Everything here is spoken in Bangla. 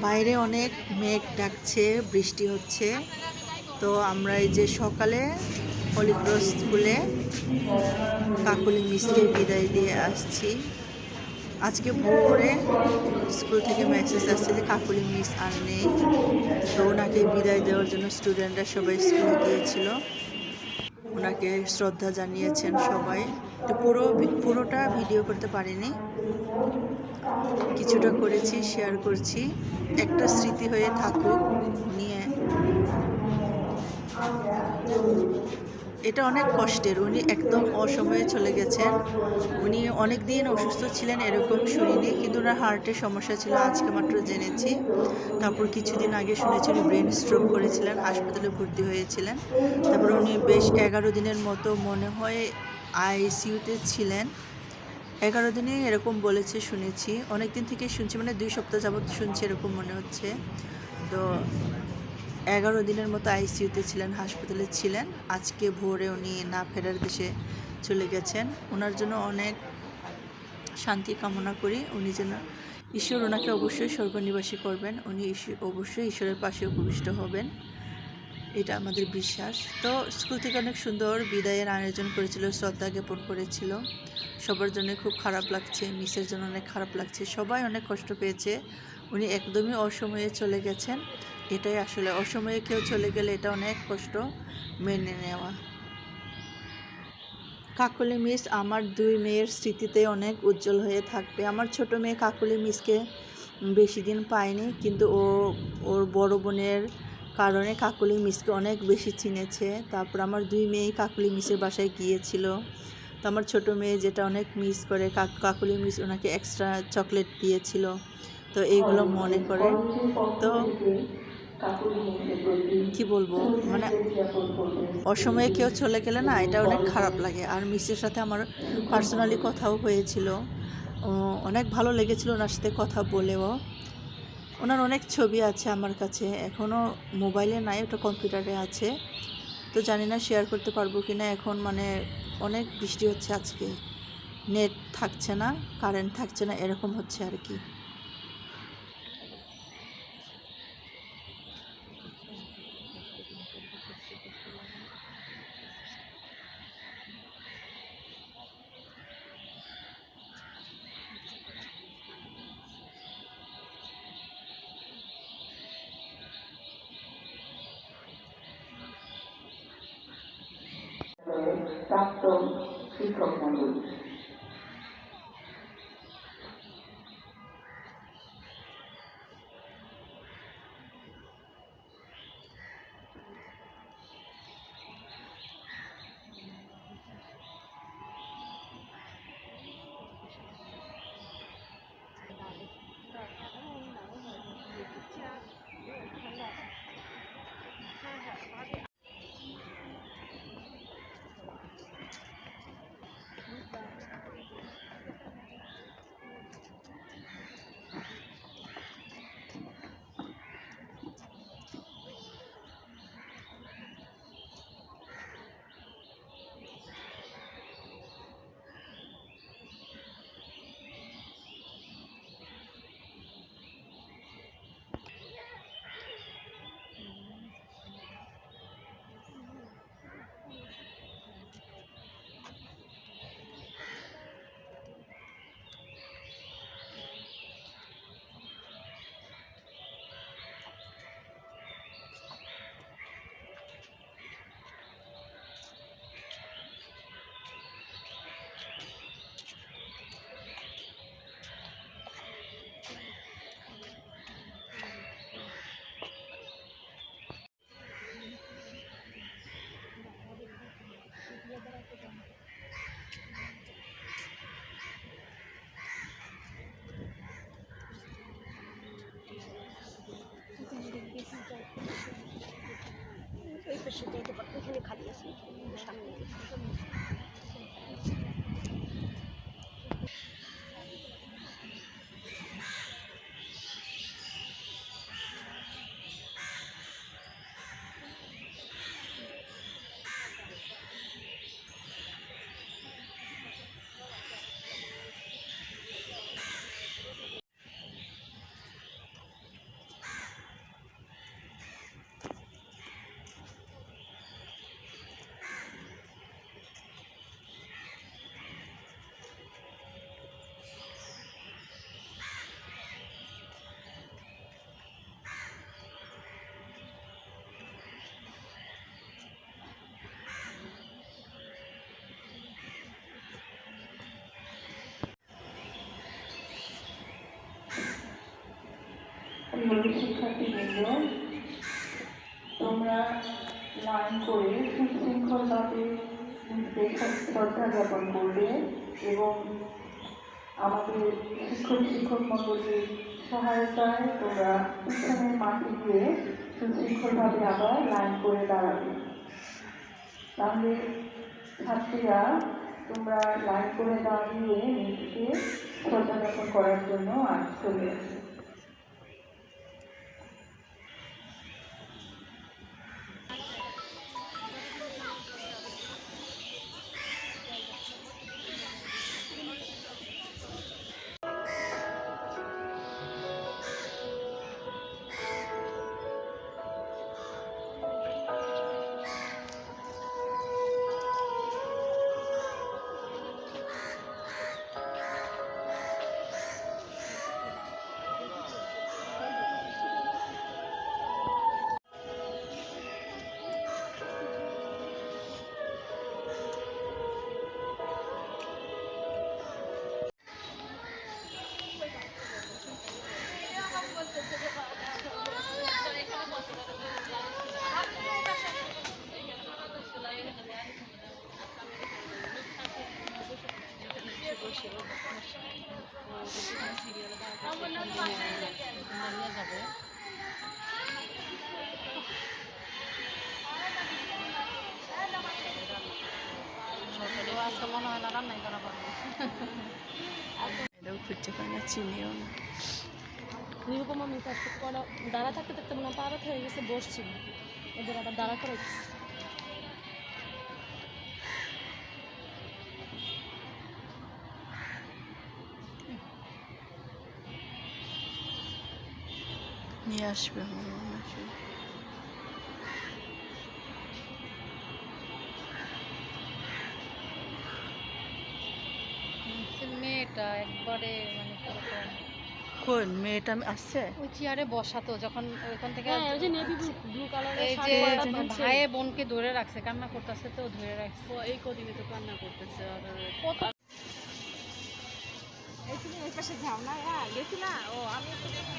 বাইরে অনেক মেঘ ডাকছে, বৃষ্টি হচ্ছে। তো আমরা এই যে সকালে হলিক্রস স্কুলে কাকুলি মিসকে বিদায় দিয়ে আসছি। আজকে ভোরে স্কুল থেকে মেসেজ আসছে যে কাকুলি মিস আর নেই। তো ওনাকে বিদায় দেওয়ার জন্য স্টুডেন্টরা সবাই স্কুলে গিয়েছিল, ওনাকে শ্রদ্ধা জানিয়েছেন সবাই। তো পুরোটা ভিডিও করতে পারিনি, কিছুটা করেছি, শেয়ার করছি। একটা স্মৃতি হয়ে থাকুক। নিয়ে এটা অনেক কষ্টের, উনি একদম অসময়ে চলে গেছেন। উনি অনেক দিন অসুস্থ ছিলেন এরকম শুনিনি, কিন্তু ওনার হার্টের সমস্যা ছিল, আজকে মাত্র জেনেছি। তারপর কিছুদিন আগে শুনেছি উনি ব্রেন স্ট্রোক করেছিলেন, হাসপাতালে ভর্তি হয়েছিলেন। তারপর উনি বেশ 11 দিনের মতো মনে হয় আইসিইউতে ছিলেন। 11 দিনে এরকম বলেছে, শুনেছি। অনেক দিন থেকে শুনছি, মানে 2 সপ্তাহ যাবৎ শুনছি এরকম মনে হচ্ছে। তো 11 দিনের মতো আইসিইউতে ছিলেন, হাসপাতালে ছিলেন। আজকে ভোরে উনি না ফেরার দেশে চলে গেছেন। ওনার জন্য অনেক শান্তি কামনা করি। উনি যেন ঈশ্বর ওনাকে অবশ্যই স্বর্গনিবাসী করবেন, উনি অবশ্যই ঈশ্বরের পাশে উপবিষ্ট হবেন, এটা আমাদের বিশ্বাস। তো স্কুল থেকে অনেক সুন্দর বিদায়ের আয়োজন করেছিল, শ্রদ্ধা জ্ঞাপন করেছিল। সবার জন্য খুব খারাপ লাগছে, মিসের জন্য অনেক খারাপ লাগছে, সবাই অনেক কষ্ট পেয়েছে। উনি একদমই অসময়ে চলে গেছেন। এটাই আসলে, অসময়ে কেউ চলে গেলে এটা অনেক কষ্ট মেনে নেওয়া। কাকলি মিস আমার 2 মেয়ের স্মৃতিতে অনেক উজ্জ্বল হয়ে থাকবে। আমার ছোট মেয়ে কাকলি মিসকে বেশি দিন পায়নি, কিন্তু ওর বড় বোনের কারণে কাকলি মিসকে অনেক বেশি চিনেছে। তারপর আমার 2 মেয়েই কাকলি মিসের বাসায় গিয়েছিল। তো আমার ছোট মেয়ে যেটা অনেক মিস করে, কাকলি মিস ওনাকে এক্সট্রা চকলেট দিয়েছিল। তো এইগুলো মনে করে। তো কি বলবো, মানে অসময়ে কেউ চলে গেলে না, এটা অনেক খারাপ লাগে। আর মিসের সাথে আমার পার্সোনালি কথাও হয়েছিল, অনেক ভালো লেগেছিল ওনার সাথে কথা বলেও। ওনার অনেক ছবি আছে আমার কাছে, এখনও মোবাইলে নাই, ওটা কম্পিউটারে আছে। তো জানি না শেয়ার করতে পারবো কি না। এখন মানে অনেক বৃষ্টি হচ্ছে আজকে, নেট থাকছে না, কারেন্ট থাকছে না, এরকম হচ্ছে আর কি। প্রাক্তন শিক্ষক মন্ডলী। এখানে খালি আছে সামনে। প্রিয় শিক্ষার্থীবৃন্দ, তোমরা লাইন করে সুশৃঙ্খলভাবে নিজেদের শ্রদ্ধা জ্ঞাপন করবে এবং আমাদের শিক্ষক মণ্ডলীর সহায়তায় তোমরা পিছনের মাঠে গিয়ে সুশৃঙ্খলভাবে আবার লাইন করে দাঁড়াবে। তাহলে ছাত্রীরা তোমরা লাইন করে দাঁড়িয়ে নিজেকে শ্রদ্ধা জ্ঞাপন করার জন্য আজ চলে আসবে। এটাও খুঁজতে পারে না, চিনিও না। নিরুপমা মিস আসতে পড়া দাঁড়া থাকতে থাকতে মনে পারত হয়ে গেছে, বসছিল ওদের আবার দাঁড়া করে দিচ্ছে। নিয়ে আসবে আমার মনে হয়। মেয়েটা একবারে মানে কোন মেয়েটা আসছে? ওই চেয়ারে বসাতো যখন ওইখান থেকে ওই যে নেভি ব্লু কালারের এই যে ভাইয়ে বোনকে ধরে রাখছে, কান্না করতেছে তো ধরে রাখছে। এই কদিনে তো কান্না করতেছে। আর কত এই তুমি এই পাশে যাও না, গেছি না ও আমি তো দেখি